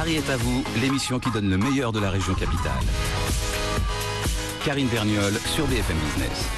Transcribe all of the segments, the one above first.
Paris est à vous, l'émission qui donne le meilleur de la région capitale. Karine Vergnol sur BFM Business.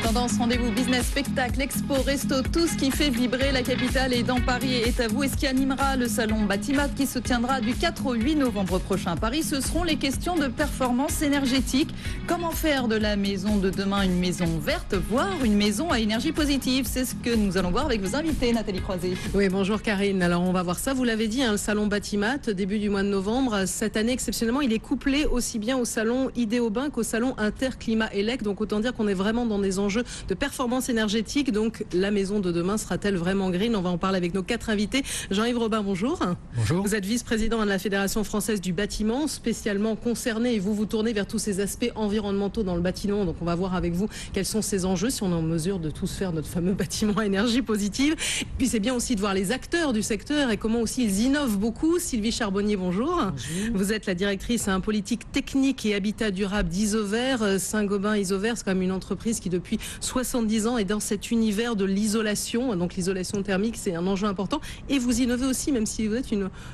Tendance, rendez-vous, business, spectacle, expo, resto, tout ce qui fait vibrer la capitale est dans Paris est à vous. Et ce qui animera le salon Batimat qui se tiendra du 4 au 8 novembre prochain à Paris, ce seront les questions de performance énergétique. Comment faire de la maison de demain une maison verte, voire une maison à énergie positive? C'est ce que nous allons voir avec vos invités, Nathalie Croiset. Oui, bonjour Karine. Alors on va voir ça. Vous l'avez dit, le salon Batimat, début du mois de novembre. Cette année, exceptionnellement, il est couplé aussi bien au salon Idéobain qu'au salon Interclimat Elec. Donc autant dire qu'on est vraiment dans des enjeux de performance énergétique. Donc la maison de demain sera-t-elle vraiment green? On va en parler avec nos 4 invités. Jean-Yves Robin, bonjour. Bonjour. Vous êtes vice-président de la Fédération française du bâtiment, spécialement concerné, et vous tournez vers tous ces aspects environnementaux dans le bâtiment. Donc on va voir avec vous quels sont ces enjeux, si on est en mesure de tous faire notre fameux bâtiment à énergie positive. Et puis c'est bien aussi de voir les acteurs du secteur et comment aussi ils innovent beaucoup. Sylvie Charbonnier, bonjour. Bonjour. Vous êtes la directrice politique technique et habitat durable d'Isover. Saint-Gobain Isover, c'est quand même une entreprise qui depuis 70 ans est dans cet univers de l'isolation. Donc l'isolation thermique, c'est un enjeu important. Et vous innovez aussi, même si vous êtes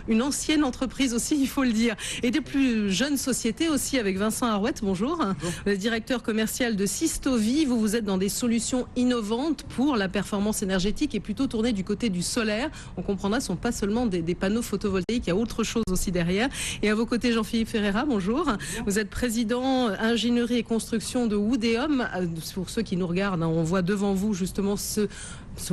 une ancienne entreprise aussi, il faut le dire. Et des plus jeunes sociétés aussi, avec Vincent Arouette, bonjour. Bonjour. Vous êtes directeur commercial de Sistovi. Vous êtes dans des solutions innovantes pour la performance énergétique et plutôt tourné du côté du solaire. On comprendra, ce ne sont pas seulement des panneaux photovoltaïques, il y a autre chose aussi derrière. Et à vos côtés, Jean-Philippe Ferreira, bonjour. Bonjour. Vous êtes président ingénierie et construction de Woodeum. Pour ceux qui nous regardent, on voit devant vous justement ce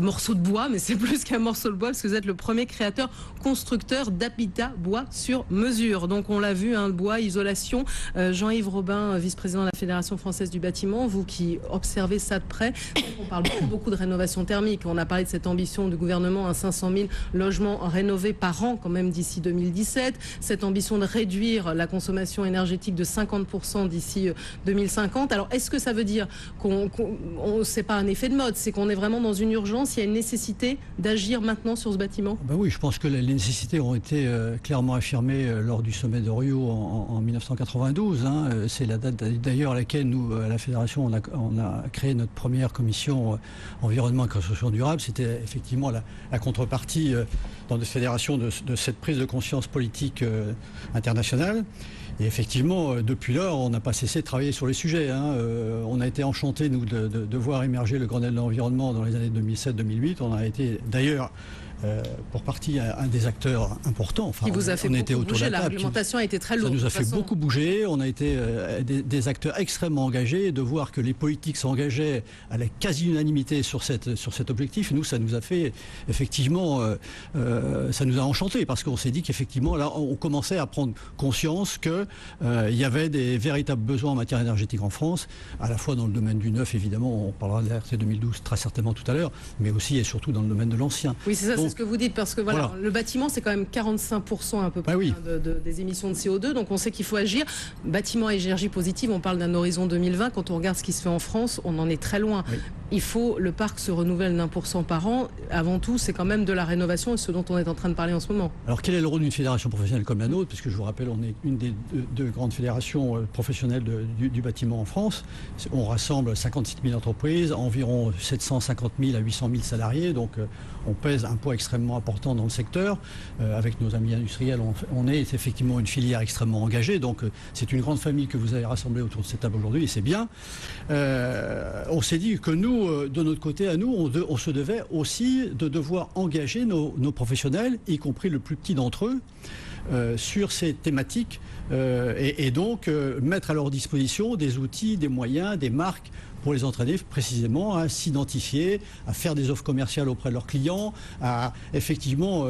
morceau de bois, mais c'est plus qu'un morceau de bois parce que vous êtes le premier créateur constructeur d'habitat bois sur mesure. Donc on l'a vu, le bois, isolation. Jean-Yves Robin, vice-président de la Fédération française du bâtiment, vous qui observez ça de près, on parle beaucoup de rénovation thermique. On a parlé de cette ambition du gouvernement, 500 000 logements rénovés par an quand même d'ici 2017. Cette ambition de réduire la consommation énergétique de 50% d'ici 2050. Alors est-ce que ça veut dire c'est pas un effet de mode, c'est qu'on est vraiment dans une urgence? Il y a une nécessité d'agir maintenant sur ce bâtiment? Ben oui, je pense que les nécessités ont été clairement affirmées lors du sommet de Rio en 1992. C'est la date d'ailleurs à laquelle nous, à la Fédération, on a créé notre première commission environnement et construction durable. C'était effectivement la contrepartie dans notre fédération de cette prise de conscience politique internationale. Et effectivement, depuis lors, on n'a pas cessé de travailler sur les sujets. On a été enchantés, nous, de voir émerger le Grenelle de l'environnement dans les années 2007-2008. On a été d'ailleurs pour partie un des acteurs importants. Qui vous a fait beaucoup bouger, la réglementation a été très lourde. Ça nous a fait beaucoup bouger, on a été des acteurs extrêmement engagés, de voir que les politiques s'engageaient à la quasi-unanimité sur cet objectif. Nous, ça nous a fait, effectivement, ça nous a enchantés, parce qu'on s'est dit qu'effectivement, là, on commençait à prendre conscience qu'il y avait des véritables besoins en matière énergétique en France, à la fois dans le domaine du neuf, évidemment, on parlera de la RT 2012 très certainement tout à l'heure, mais aussi et surtout dans le domaine de l'ancien. Oui, c'est ça. C'est ce que vous dites, parce que voilà. Le bâtiment, c'est quand même 45% à peu près des émissions de CO2, donc on sait qu'il faut agir. Bâtiment à énergie positive, on parle d'un horizon 2020. Quand on regarde ce qui se fait en France, on en est très loin. Oui. Il faut, le parc se renouvelle d'1% par an. Avant tout, c'est quand même de la rénovation, et ce dont on est en train de parler en ce moment. Alors quel est le rôle d'une fédération professionnelle comme la nôtre? Parce que je vous rappelle, on est une des deux grandes fédérations professionnelles du bâtiment en France. On rassemble 56 000 entreprises, environ 750 000 à 800 000 salariés, donc on pèse un poids extrêmement important dans le secteur. Avec nos amis industriels, on est effectivement une filière extrêmement engagée, donc c'est une grande famille que vous avez rassemblée autour de cette table aujourd'hui, et c'est bien. On s'est dit que nous, de notre côté, à nous, on se devait aussi de devoir engager nos professionnels, y compris le plus petit d'entre eux, sur ces thématiques, et donc mettre à leur disposition des outils, des moyens, des marques pour les entraîner précisément à s'identifier, à faire des offres commerciales auprès de leurs clients, à effectivement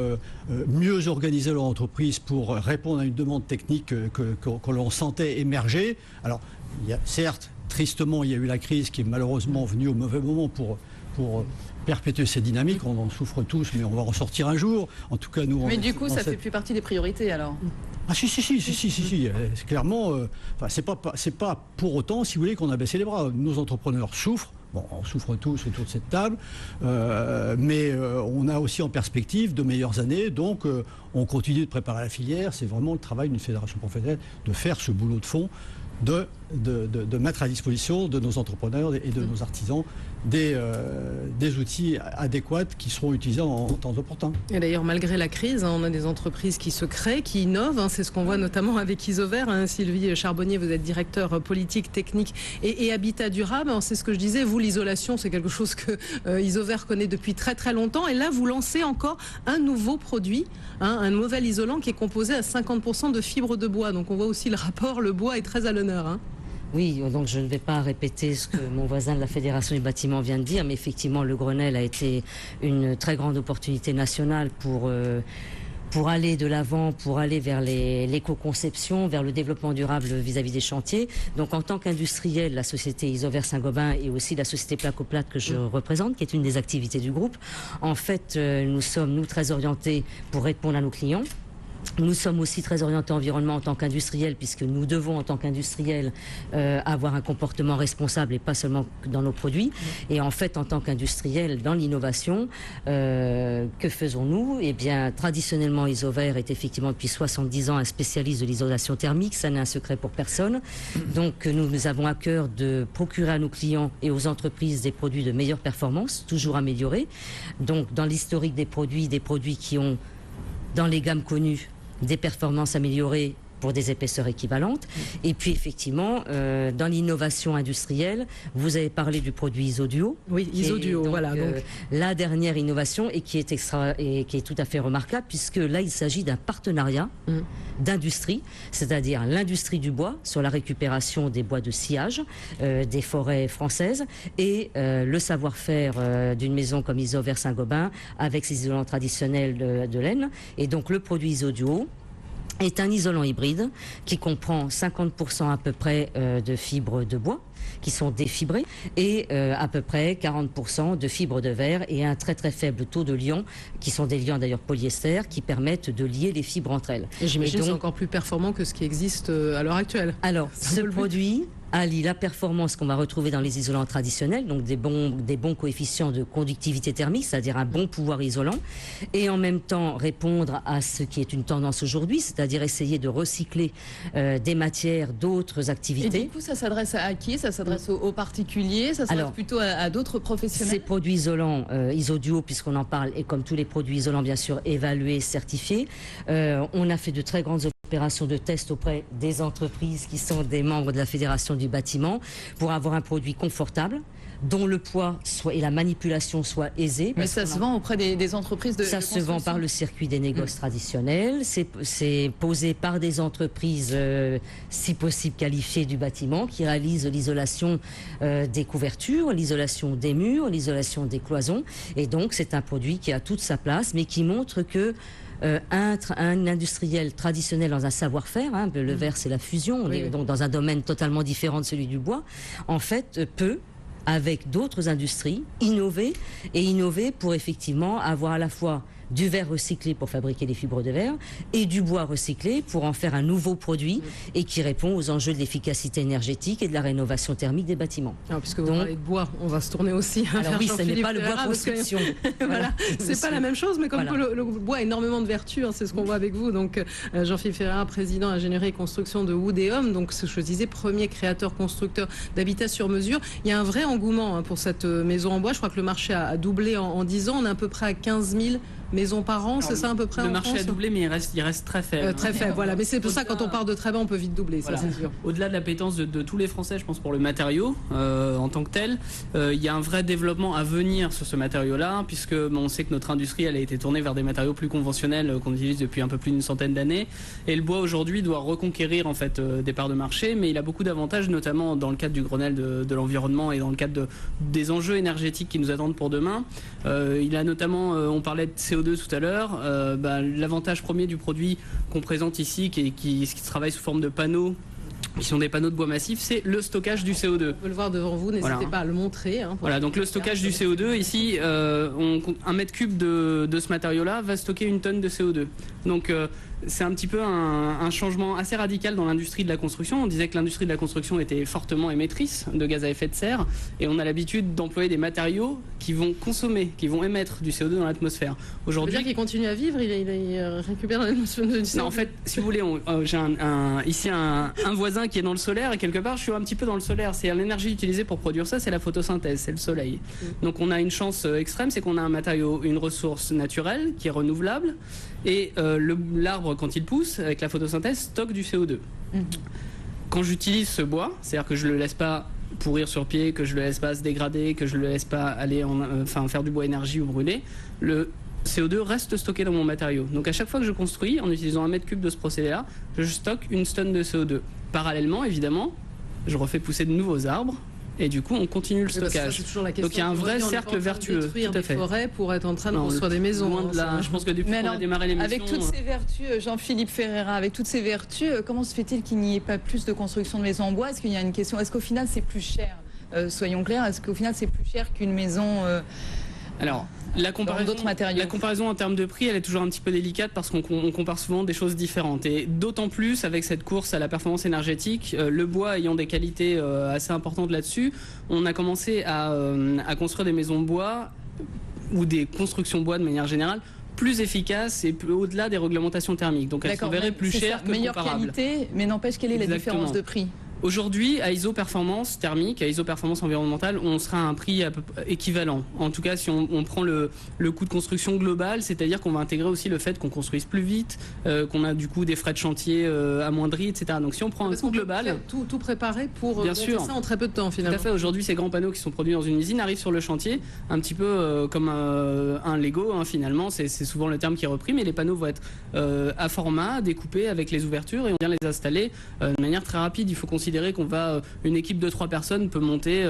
mieux organiser leur entreprise pour répondre à une demande technique que l'on sentait émerger. Alors, certes, tristement, il y a eu la crise qui est malheureusement venue au mauvais moment pour perpétuer ces dynamiques. On en souffre tous, mais on va en sortir un jour. En tout cas, nous. Mais du coup, ça fait plus partie des priorités alors. Ah si. Clairement, c'est pas pour autant, si vous voulez, qu'on a baissé les bras. Nos entrepreneurs souffrent. Bon, on souffre tous autour de cette table, mais on a aussi en perspective de meilleures années, donc on continue de préparer la filière. C'est vraiment le travail d'une fédération professionnelle de faire ce boulot de fond, de de mettre à disposition de nos entrepreneurs et de nos artisans des outils adéquats qui seront utilisés en temps opportun. Et d'ailleurs, malgré la crise, on a des entreprises qui se créent, qui innovent. C'est ce qu'on voit notamment avec Isover. Sylvie Charbonnier, vous êtes directeur politique, technique et habitat durable. C'est ce que je disais, vous, l'isolation, c'est quelque chose que Isover connaît depuis très très longtemps. Et là, vous lancez encore un nouveau produit, un nouvel isolant qui est composé à 50% de fibres de bois. Donc on voit aussi le rapport, le bois est très à l'honneur. Oui, donc je ne vais pas répéter ce que mon voisin de la Fédération du bâtiment vient de dire, mais effectivement, le Grenelle a été une très grande opportunité nationale pour aller de l'avant, pour aller vers l'éco-conception, vers le développement durable vis-à-vis des chantiers. Donc en tant qu'industriel, la société Isover Saint-Gobain et aussi la société Placoplate que je représente, qui est une des activités du groupe, en fait, nous sommes très orientés pour répondre à nos clients. Nous sommes aussi très orientés environnement en tant qu'industriels, puisque nous devons en tant qu'industriels avoir un comportement responsable et pas seulement dans nos produits. Et en fait, en tant qu'industriels dans l'innovation, que faisons-nous? Eh bien, traditionnellement, Isover est effectivement depuis 70 ans un spécialiste de l'isolation thermique. Ça n'est un secret pour personne. Donc, nous avons à cœur de procurer à nos clients et aux entreprises des produits de meilleure performance, toujours améliorés. Donc, dans l'historique des produits qui ont, dans les gammes connues, des performances améliorées pour des épaisseurs équivalentes. Et puis effectivement, dans l'innovation industrielle, vous avez parlé du produit Isoduo. Oui, Isoduo, voilà. Donc la dernière innovation et qui est tout à fait remarquable, puisque là, il s'agit d'un partenariat d'industrie, c'est-à-dire l'industrie du bois sur la récupération des bois de sciage des forêts françaises et le savoir-faire d'une maison comme Isover Saint-Gobain avec ses isolants traditionnels de laine. Et donc le produit Isoduo est un isolant hybride qui comprend 50% à peu près de fibres de bois qui sont défibrées et à peu près 40% de fibres de verre et un très très faible taux de liants qui sont des liants d'ailleurs polyester qui permettent de lier les fibres entre elles. Et j'imagine que c'est encore plus performant que ce qui existe à l'heure actuelle. Alors, ce produit allie la performance qu'on va retrouver dans les isolants traditionnels, donc des bons coefficients de conductivité thermique, c'est-à-dire un bon pouvoir isolant, et en même temps répondre à ce qui est une tendance aujourd'hui, c'est-à-dire essayer de recycler des matières d'autres activités. Et du coup, ça s'adresse à qui? Ça s'adresse aux particuliers? Ça s'adresse plutôt à d'autres professionnels? Ces produits isolants, Isoduo, puisqu'on en parle, et comme tous les produits isolants, bien sûr, évalués, certifiés, on a fait de très grandes opérations de test auprès des entreprises qui sont des membres de la Fédération du bâtiment pour avoir un produit confortable dont le poids et la manipulation soient aisés. Mais ça se vend auprès des entreprises de Ça se vend par le circuit des négoces traditionnels. C'est posé par des entreprises, si possible qualifiées du bâtiment, qui réalisent l'isolation des couvertures, l'isolation des murs, l'isolation des cloisons. Et donc, c'est un produit qui a toute sa place, mais qui montre que un industriel traditionnel dans un savoir-faire, le verre c'est la fusion, on est donc dans un domaine totalement différent de celui du bois, en fait peut, avec d'autres industries, innover pour effectivement avoir à la fois du verre recyclé pour fabriquer des fibres de verre et du bois recyclé pour en faire un nouveau produit et qui répond aux enjeux de l'efficacité énergétique et de la rénovation thermique des bâtiments. Alors, puisque vous parlez de bois, on va se tourner aussi alors oui, ce n'est pas le bois construction. Voilà, c'est pas la même chose, mais comme le bois a énormément de vertus, c'est ce qu'on voit avec vous. Donc Jean-Philippe Ferreira, président ingénierie et construction de Wood & Home, donc ce que je disais, premier créateur constructeur d'habitat sur mesure. Il y a un vrai engouement pour cette maison en bois. Je crois que le marché a doublé en 10 ans. On est à peu près à 15 000 maisons par an, c'est ça à peu près? Le marché a doublé, mais il reste très faible. Très faible, voilà. Mais c'est pour ça, quand on part de très bas, on peut vite doubler, ça c'est sûr. Au-delà de l'appétence de tous les Français, je pense, pour le matériau en tant que tel, il y a un vrai développement à venir sur ce matériau-là, puisque on sait que notre industrie, elle a été tournée vers des matériaux plus conventionnels qu'on utilise depuis un peu plus d'une centaine d'années. Et le bois, aujourd'hui, doit reconquérir en fait des parts de marché, mais il a beaucoup d'avantages, notamment dans le cadre du Grenelle de l'environnement et dans le cadre des enjeux énergétiques qui nous attendent pour demain. Il a notamment, on parlait de CO2 tout à l'heure, l'avantage premier du produit qu'on présente ici, qui travaille sous forme de panneaux, qui sont des panneaux de bois massif, c'est le stockage du CO2. On peut le voir devant vous, n'hésitez pas à le montrer. Voilà, donc le stockage du CO2, ici, un mètre cube de ce matériau-là va stocker 1 tonne de CO2. Donc c'est un petit peu un changement assez radical dans l'industrie de la construction. On disait que l'industrie de la construction était fortement émettrice de gaz à effet de serre, et on a l'habitude d'employer des matériaux qui vont consommer, qui vont émettre du CO2 dans l'atmosphère. Aujourd'hui, ça veut dire qu'il continue à vivre, il récupère dans l'atmosphère du CO2. Non, en fait, si vous voulez, j'ai ici un voisin moi qui est dans le solaire, et quelque part je suis un petit peu dans le solaire. C'est l'énergie utilisée pour produire ça, c'est la photosynthèse, c'est le soleil. Donc on a une chance extrême, c'est qu'on a un matériau, une ressource naturelle qui est renouvelable, et l'arbre, quand il pousse avec la photosynthèse, stocke du CO2. Quand j'utilise ce bois, c'est-à-dire que je le laisse pas pourrir sur pied, que je le laisse pas se dégrader, que je le laisse pas aller faire du bois énergie ou brûler, le CO2 reste stocké dans mon matériau. Donc à chaque fois que je construis, en utilisant 1 mètre cube de ce procédé-là, je stocke 1 tonne de CO2. Parallèlement, évidemment, je refais pousser de nouveaux arbres, et du coup on continue le stockage. Donc il y a un vrai cercle vertueux. Détruire des forêts pour être en train de construire des maisons. Loin de là. Je pense que depuis qu'on a démarré l'émission... Avec toutes ces vertus, Jean-Philippe Ferreira, avec toutes ces vertus, comment se fait-il qu'il n'y ait pas plus de construction de maisons en bois? Est-ce qu'il y a une question? Est-ce qu'au final c'est plus cher? Soyons clairs, est-ce qu'au final c'est plus cher qu'une maison Alors, la comparaison en termes de prix, elle est toujours un petit peu délicate parce qu'on compare souvent des choses différentes. Et d'autant plus avec cette course à la performance énergétique, le bois ayant des qualités assez importantes là-dessus, on a commencé à construire des maisons bois ou des constructions bois de manière générale plus efficaces et au-delà des réglementations thermiques. Donc elles s'avèrent plus chères que meilleure comparables. Qualité, mais n'empêche, quelle est la différence de prix? Aujourd'hui, à iso-performance thermique, à iso-performance environnementale, on sera à un prix à peu équivalent. En tout cas, si on prend le coût de construction global, c'est-à-dire qu'on va intégrer aussi le fait qu'on construise plus vite, qu'on a du coup des frais de chantier amoindris, etc. Donc si on prend un coût global... Tout préparer pour bien sûr ça en très peu de temps, finalement. Tout à fait. Aujourd'hui, ces grands panneaux qui sont produits dans une usine arrivent sur le chantier, un petit peu comme un Lego, finalement. C'est souvent le terme qui est repris, mais les panneaux vont être à format, découpés avec les ouvertures, et on vient les installer de manière très rapide. Il faut considérer une équipe de 3 personnes peut monter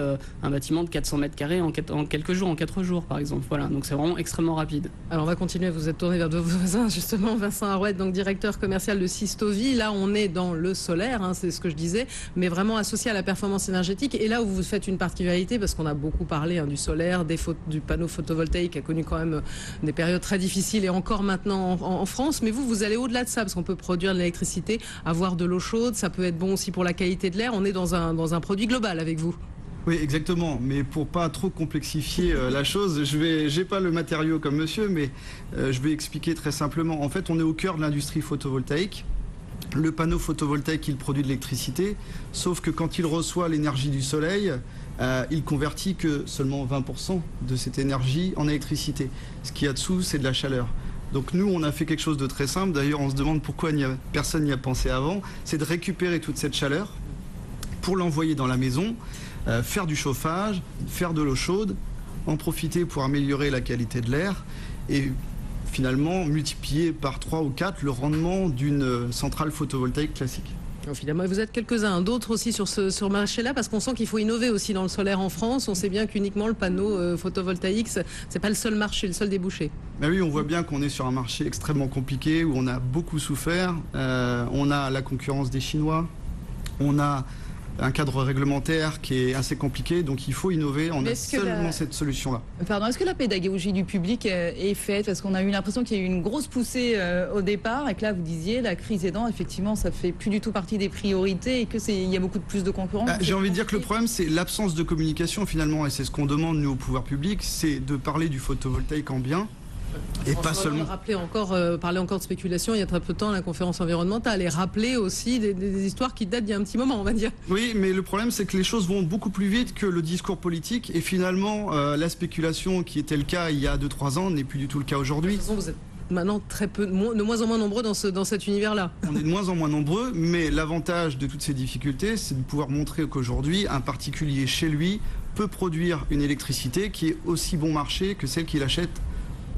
un bâtiment de 400 mètres carrés en quelques jours, en 4 jours par exemple. Voilà, donc c'est vraiment extrêmement rapide. Alors on va continuer, vous êtes tourné vers vos voisins justement, Vincent Arouette, donc directeur commercial de Sistovi. Là on est dans le solaire, c'est ce que je disais, mais vraiment associé à la performance énergétique. Et là où vous faites une particularité, parce qu'on a beaucoup parlé du solaire, du panneau photovoltaïque qui a connu quand même des périodes très difficiles et encore maintenant en France, mais vous allez au-delà de ça, parce qu'on peut produire de l'électricité, avoir de l'eau chaude, ça peut être bon aussi pour la qualité de l'air. On est dans un produit global avec vous. Oui, exactement. Mais pour pas trop complexifier la chose, j'ai pas le matériau comme monsieur, mais je vais expliquer très simplement. En fait, on est au cœur de l'industrie photovoltaïque. Le panneau photovoltaïque, il produit de l'électricité, sauf que quand il reçoit l'énergie du soleil, il convertit que seulement 20% de cette énergie en électricité. Ce qu'il y a dessous, c'est de la chaleur. Donc nous, on a fait quelque chose de très simple. D'ailleurs, on se demande pourquoi personne n'y a pensé avant. C'est de récupérer toute cette chaleur pour l'envoyer dans la maison, faire du chauffage, faire de l'eau chaude, en profiter pour améliorer la qualité de l'air et finalement multiplier par 3 ou 4 le rendement d'une centrale photovoltaïque classique. Finalement, vous êtes quelques-uns, d'autres aussi sur ce marché-là, parce qu'on sent qu'il faut innover aussi dans le solaire en France. On sait bien qu'uniquement le panneau photovoltaïque, c'est pas le seul marché, le seul débouché. Ben oui, on voit bien qu'on est sur un marché extrêmement compliqué, où on a beaucoup souffert. On a la concurrence des Chinois, on a un cadre réglementaire qui est assez compliqué, donc il faut innover. On a seulement cette solution-là. Pardon, est-ce que la pédagogie du public est faite? Parce qu'on a eu l'impression qu'il y a eu une grosse poussée au départ, et que là, vous disiez, la crise aidant, effectivement, ça fait plus du tout partie des priorités, et qu'il y a beaucoup plus de concurrence. J'ai envie de dire que le problème, c'est l'absence de communication, finalement, et c'est ce qu'on demande, nous, au pouvoir public, c'est de parler du photovoltaïque en bien. Et pas seulement. Parler encore de spéculation il y a très peu de temps à la conférence environnementale et rappeler aussi des histoires qui datent d'il y a un petit moment, on va dire. Oui, mais le problème c'est que les choses vont beaucoup plus vite que le discours politique et finalement la spéculation qui était le cas il y a 2-3 ans n'est plus du tout le cas aujourd'hui. De toute façon, vous êtes maintenant de moins en moins nombreux dans cet univers-là. On est de moins en moins nombreux, mais l'avantage de toutes ces difficultés, c'est de pouvoir montrer qu'aujourd'hui, un particulier chez lui peut produire une électricité qui est aussi bon marché que celle qu'il achète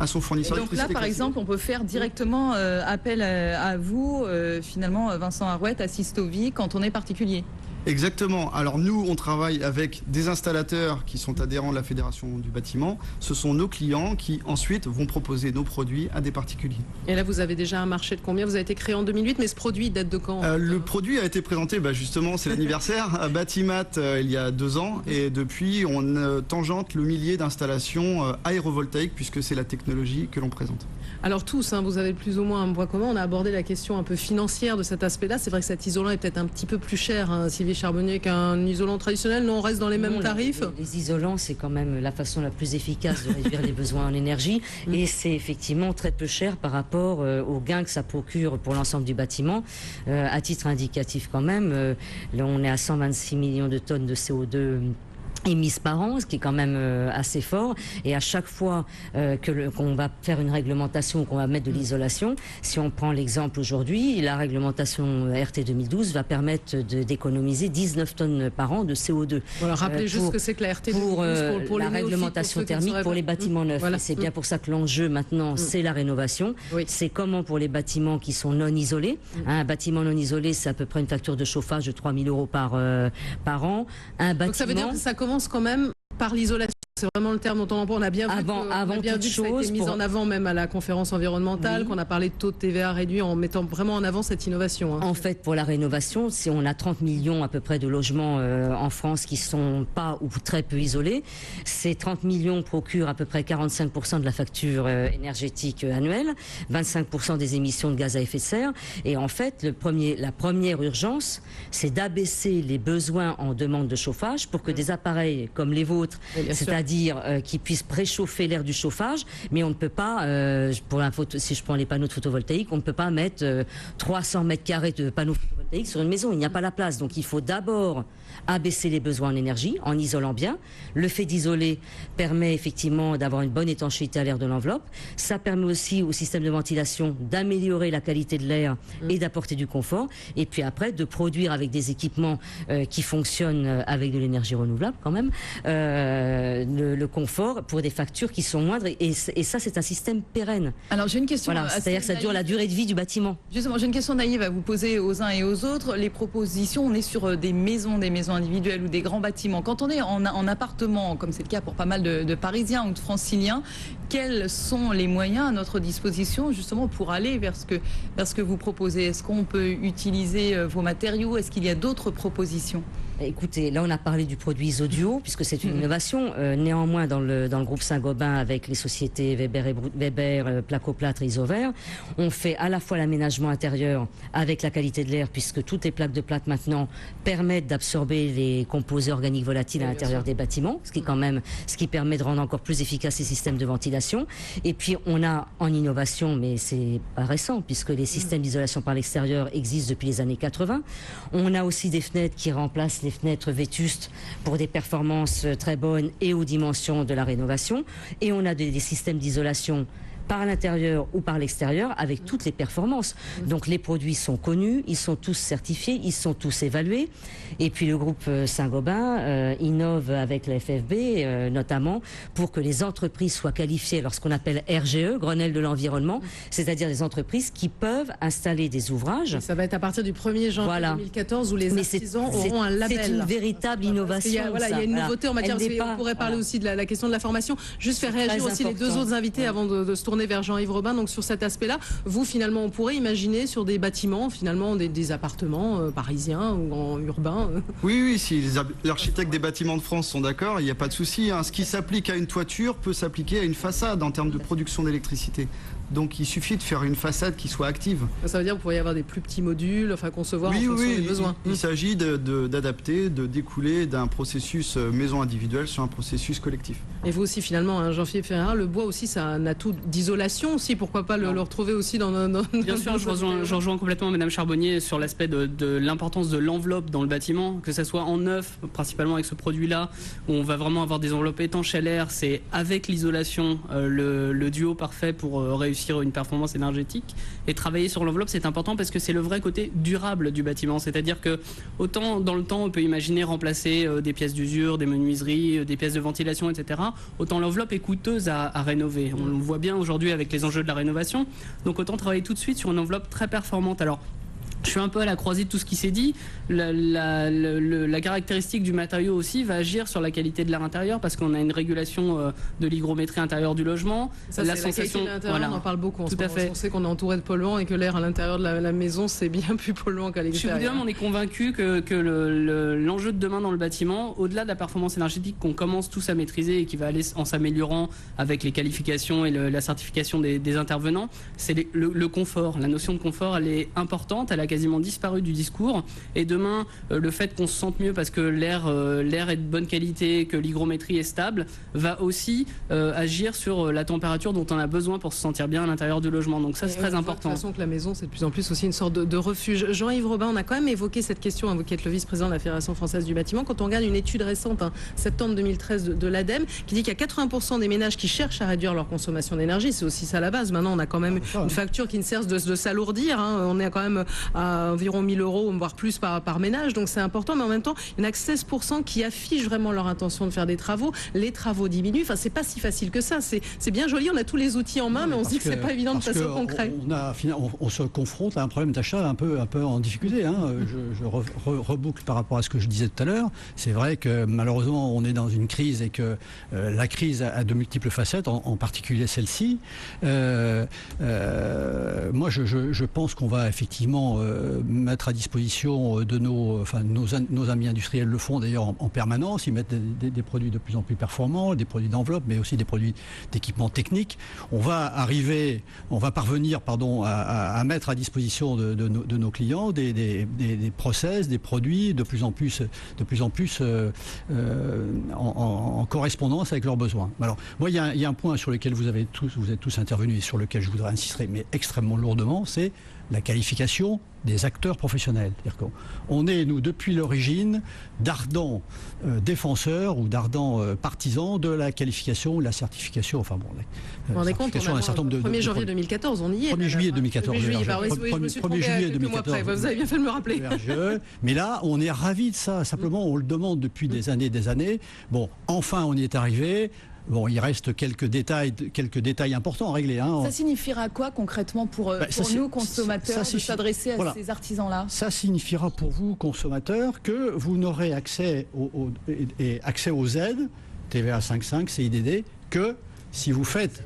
à son fournisseur. Et donc là, par exemple, on peut faire directement appel à vous, finalement, Vincent Arouette, à Sistovi, quand on est particulier. Exactement. Alors nous, on travaille avec des installateurs qui sont adhérents de la Fédération du bâtiment. Ce sont nos clients qui ensuite vont proposer nos produits à des particuliers. Et là, vous avez déjà un marché de combien? Vous avez été créé en 2008, mais ce produit date de quand? Le produit a été présenté, justement, c'est l'anniversaire, à Batimat il y a 2 ans. Et depuis, on tangente le millier d'installations aérovoltaïques, puisque c'est la technologie que l'on présente. Alors tous, vous avez plus ou moins un point commun. On a abordé la question un peu financière de cet aspect-là. C'est vrai que cet isolant est peut-être un petit peu plus cher, Sylvie Charbonnier, qu'un isolant traditionnel? Non, on reste dans les mêmes tarifs? Les isolants, c'est quand même la façon la plus efficace de réduire les besoins en énergie et c'est effectivement très peu cher par rapport aux gains que ça procure pour l'ensemble du bâtiment. À titre indicatif quand même, là on est à 126 millions de tonnes de CO2 émises par an, ce qui est quand même assez fort. Et à chaque fois qu'on va faire une réglementation ou qu'on va mettre de l'isolation, si on prend l'exemple aujourd'hui, la réglementation RT 2012 va permettre d'économiser 19 tonnes par an de CO2. Voilà, rappelez juste ce que c'est que la RT 2012 pour la réglementation thermique pour les bâtiments neufs. Voilà. C'est bien pour ça que l'enjeu maintenant, c'est la rénovation. Oui. C'est comment pour les bâtiments qui sont non isolés. Un bâtiment non isolé, c'est à peu près une facture de chauffage de 3 000 € par an. Donc ça veut dire que ça commence quand même par l'isolation. C'est vraiment le terme dont on emploie. On a bien vu que ça a été mis en avant même à la conférence environnementale, qu'on a parlé de taux de TVA réduit en mettant vraiment en avant cette innovation. Hein. En fait, pour la rénovation, si on a 30 millions à peu près de logements en France qui sont pas ou très peu isolés, ces 30 millions procurent à peu près 45% de la facture énergétique annuelle, 25% des émissions de gaz à effet de serre. Et en fait, la première urgence, c'est d'abaisser les besoins en demande de chauffage pour que des appareils comme les vôtres, c'est-à-dire qui puissent préchauffer l'air du chauffage, mais on ne peut pas, si je prends les panneaux de photovoltaïque, on ne peut pas mettre 300 mètres carrés de panneaux photovoltaïques sur une maison, il n'y a pas la place. Donc il faut d'abord abaisser les besoins en énergie en isolant bien. Le fait d'isoler permet effectivement d'avoir une bonne étanchéité à l'air de l'enveloppe. Ça permet aussi au système de ventilation d'améliorer la qualité de l'air et d'apporter du confort. Et puis après, de produire avec des équipements qui fonctionnent avec de l'énergie renouvelable quand même, le confort pour des factures qui sont moindres. Et ça, c'est un système pérenne. Alors j'ai une question. Voilà, c'est-à-dire que ça dure la durée de vie du bâtiment. Justement, j'ai une question naïve à vous poser aux uns et aux autres. Les propositions, on est sur des maisons individuelles ou des grands bâtiments. Quand on est en appartement, comme c'est le cas pour pas mal de Parisiens ou de Franciliens, quels sont les moyens à notre disposition justement pour aller vers ce que vous proposez? Est-ce qu'on peut utiliser vos matériaux? Est-ce qu'il y a d'autres propositions? Écoutez, là on a parlé du produit Isoduo puisque c'est une innovation. Néanmoins, dans le groupe Saint-Gobain avec les sociétés Weber, Placoplâtre et Isover, on fait à la fois l'aménagement intérieur avec la qualité de l'air puisque toutes les plaques de plâtre maintenant permettent d'absorber les composés organiques volatiles à l'intérieur des bâtiments, ce qui permet de rendre encore plus efficaces les systèmes de ventilation. Et puis on a en innovation, mais c'est pas récent puisque les systèmes d'isolation par l'extérieur existent depuis les années 80. On a aussi des fenêtres qui remplacent les fenêtres vétustes pour des performances très bonnes et aux dimensions de la rénovation. Et on a des systèmes d'isolation par l'intérieur ou par l'extérieur avec toutes les performances. Donc les produits sont connus, ils sont tous certifiés, ils sont tous évalués. Et puis le groupe Saint-Gobain innove avec la FFB notamment pour que les entreprises soient qualifiées alors ce qu'on appelle RGE, Grenelle de l'environnement, c'est-à-dire des entreprises qui peuvent installer des ouvrages. Ça va être à partir du 1er janvier 2014 où les artisans auront un label. C'est une véritable innovation. Il y a une nouveauté en matière. On pourrait parler aussi de la question de la formation. Juste faire réagir aussi les deux autres invités avant de se tourner vers Jean-Yves Robin. Donc sur cet aspect-là, vous finalement, on pourrait imaginer sur des bâtiments, finalement des appartements parisiens ou en urbain. Oui, si les architectes des bâtiments de France sont d'accord, il n'y a pas de souci. Hein. Ce qui s'applique à une toiture peut s'appliquer à une façade en termes de production d'électricité. Donc il suffit de faire une façade qui soit active. Ça veut dire que vous pourriez avoir des plus petits modules, enfin concevoir en fonction des besoins. Il s'agit d'adapter, de découler d'un processus maison individuelle sur un processus collectif. Et vous aussi finalement, hein, Jean-Philippe Ferreira, le bois aussi c'est un atout d'isolation aussi, pourquoi pas le retrouver aussi dans Bien sûr, je rejoins complètement Madame Charbonnier sur l'aspect de l'importance de l'enveloppe dans le bâtiment, que ce soit en neuf, principalement avec ce produit-là, où on va vraiment avoir des enveloppes étanches à l'air, c'est avec l'isolation le duo parfait pour réussir une performance énergétique. Et travailler sur l'enveloppe, c'est important parce que c'est le vrai côté durable du bâtiment. C'est-à-dire que autant dans le temps, on peut imaginer remplacer des pièces d'usure, des menuiseries, des pièces de ventilation, etc. Autant l'enveloppe est coûteuse à rénover. On le voit bien aujourd'hui avec les enjeux de la rénovation. Donc autant travailler tout de suite sur une enveloppe très performante. Alors, je suis un peu à la croisée de tout ce qui s'est dit. La caractéristique du matériau aussi va agir sur la qualité de l'air intérieur parce qu'on a une régulation de l'hygrométrie intérieure du logement. Ça, la sensation, la qualité de l'intérieur, on en parle beaucoup. Tout à fait. On sait qu'on est entouré de polluants et que l'air à l'intérieur de la maison, c'est bien plus polluant qu'à l'extérieur. Je suis on est convaincu que l'enjeu de demain dans le bâtiment, au-delà de la performance énergétique qu'on commence tous à maîtriser et qui va aller en s'améliorant avec les qualifications et la certification des intervenants, c'est le confort. La notion de confort, elle est importante, elle a quasi quasiment disparu du discours. Et demain, le fait qu'on se sente mieux parce que l'air est de bonne qualité, que l'hygrométrie est stable, va aussi agir sur la température dont on a besoin pour se sentir bien à l'intérieur du logement. Donc ça, c'est très important. De toute façon, que la maison, c'est de plus en plus aussi une sorte de refuge. Jean-Yves Robin, on a quand même évoqué cette question, vous qui êtes le vice-président de la Fédération française du bâtiment, quand on regarde une étude récente, septembre 2013 de l'ADEME, qui dit qu'il y a 80% des ménages qui cherchent à réduire leur consommation d'énergie. C'est aussi ça la base. Maintenant, on a quand même une facture qui ne cesse de s'alourdir. On est quand même à environ 1 000 €, voire plus par ménage. Donc c'est important. Mais en même temps, il n'y en a que 16% qui affichent vraiment leur intention de faire des travaux. Les travaux diminuent. Enfin, c'est pas si facile que ça. C'est bien joli. On a tous les outils en main, mais on se dit que c'est pas évident de passer au concret. On se confronte à un problème d'achat un peu en difficulté. Je reboucle par rapport à ce que je disais tout à l'heure. C'est vrai que malheureusement, on est dans une crise et que la crise a de multiples facettes, en particulier celle-ci. Moi, je pense qu'on va effectivement mettre à disposition de nos amis industriels le font d'ailleurs en permanence. Ils mettent des produits de plus en plus performants, des produits d'enveloppe, mais aussi des produits d'équipement technique. On va parvenir à mettre à disposition de nos clients des process, des produits de plus en plus en correspondance avec leurs besoins. Alors, moi, il y a un point sur lequel vous êtes tous intervenus et sur lequel je voudrais insister, mais extrêmement lourdement, c'est la qualification des acteurs professionnels. C'est-à-dire qu'on est, nous, depuis l'origine, d'ardents défenseurs ou d'ardents partisans de la qualification ou la certification. Enfin bon, vous vous rendez compte, on a le 1er janvier 2014, on y est. 1er juillet 2014. 1er juillet 2014. Vous avez bien fait de me rappeler. Mais là, on est ravis de ça. Simplement, on le demande depuis des années. Bon, enfin, on y est arrivé. Bon, il reste quelques détails importants à régler. Ça signifiera quoi concrètement pour nous, consommateurs, de s'adresser à ces artisans-là? Ça signifiera pour vous, consommateurs, que vous n'aurez accès aux aides, TVA 5.5, CIDD, que si vous faites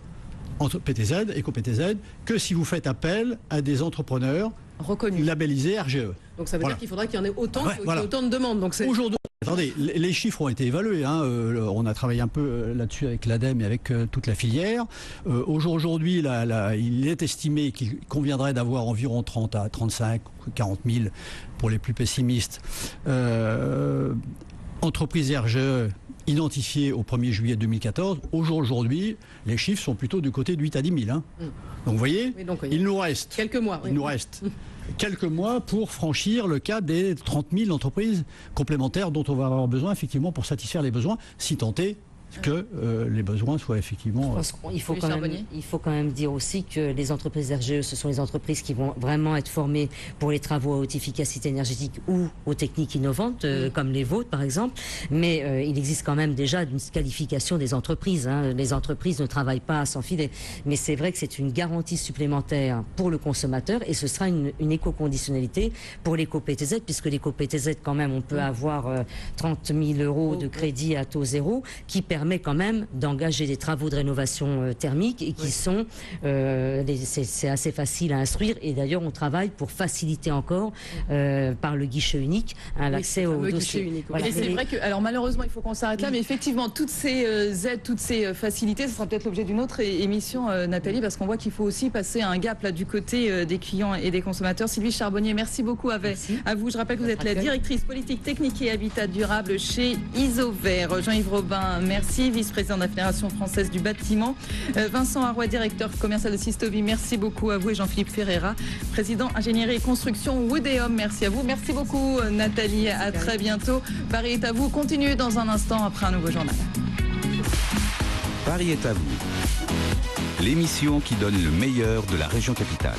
entre PTZ, éco-PTZ, que si vous faites appel à des entrepreneurs reconnus, labellisés RGE. Donc ça veut dire qu'il faudra qu'il y en ait autant, autant de demandes. Aujourd'hui, attendez, les chiffres ont été évalués. On a travaillé un peu là-dessus avec l'ADEME et avec toute la filière. Aujourd'hui, il est estimé qu'il conviendrait d'avoir environ 30 à 35 ou 40 000 pour les plus pessimistes. Entreprises RGE identifiées au 1er juillet 2014. Aujourd'hui, les chiffres sont plutôt du côté de 8 à 10 000. Donc vous voyez, il nous reste quelques mois. Il nous reste quelques mois pour franchir le cap des 30 000 entreprises complémentaires dont on va avoir besoin effectivement pour satisfaire les besoins, si tant est que les besoins soient effectivement... Il faut quand même dire aussi que les entreprises RGE, ce sont les entreprises qui vont vraiment être formées pour les travaux à haute efficacité énergétique ou aux techniques innovantes, comme les vôtres par exemple. Mais il existe quand même déjà une qualification des entreprises. Les entreprises ne travaillent pas à s'enfiler. Mais c'est vrai que c'est une garantie supplémentaire pour le consommateur et ce sera une éco-conditionnalité pour l'éco-PTZ, puisque l'éco-PTZ, quand même, on peut avoir 30 000 € de crédit à taux zéro qui permet quand même d'engager des travaux de rénovation thermique et qui sont, c'est assez facile à instruire et d'ailleurs on travaille pour faciliter encore par le guichet unique l'accès au dossier. Voilà. Et c'est vrai que, alors malheureusement il faut qu'on s'arrête là, mais effectivement toutes ces aides, toutes ces facilités, ce sera peut-être l'objet d'une autre émission, Nathalie, parce qu'on voit qu'il faut aussi passer un gap là du côté des clients et des consommateurs. Sylvie Charbonnier, merci beaucoup à vous. Je rappelle que vous êtes la directrice politique, technique et habitat durable chez Isover. Jean-Yves Robin, merci, vice-président de la Fédération française du bâtiment. Vincent Haroy, directeur commercial de Sistovi, merci beaucoup à vous. Et Jean-Philippe Ferreira, président ingénierie et construction Woodéum, merci à vous. Merci beaucoup Nathalie, à très bientôt. Paris est à vous, continue dans un instant après un nouveau journal. Paris est à vous, l'émission qui donne le meilleur de la région capitale.